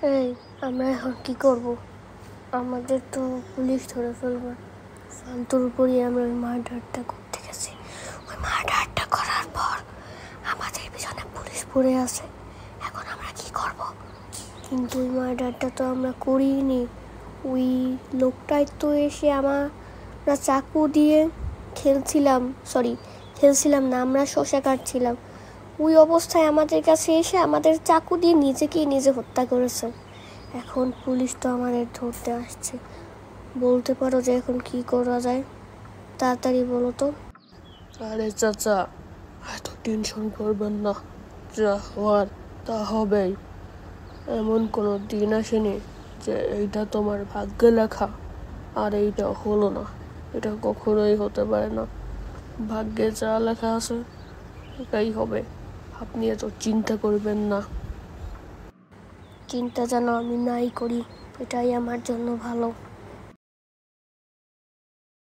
এই আমরা এখন কি করব? আমাদের তো পুলিশ ধরে ফেলবে। ফালতুর উপরই আমরা ওই মার্ডারটা করতে গেছি। ওই মার্ডারটা করার পর আমাদের পিছনে পুলিশ পড়ে আছে। এখন আমরা কি করব? কিন্তু ওই মার্ডারটা তো আমরা করিনি। ওই লোকটাই তো এসে আমরা চাকু দিয়ে খেলছিলাম না, আমরা শসা কাটছিলাম। ওই অবস্থায় আমাদের কাছে এসে আমাদের চাকু দিয়ে নিজে হত্যা করেছে। এখন পুলিশ তো আমাদের ধরতে আসছে। বলতে পারো যে এখন কি করা যায়? তাড়াতাড়ি বলো তো। আরে চাচা, এত টেনশন করবেন না, যা হওয়ার তা হবেই। এমন কোনো দিন আসেনি যে এইটা তোমার ভাগ্যে লেখা আর এইটা হলো না। এটা কখনোই হতে পারে না। ভাগ্যে যা লেখা আছে এটাই হবে। আপনি এত চিন্তা করবেন না। চিন্তা যেন আমি নাই করি, এটাই আমার জন্য ভালো।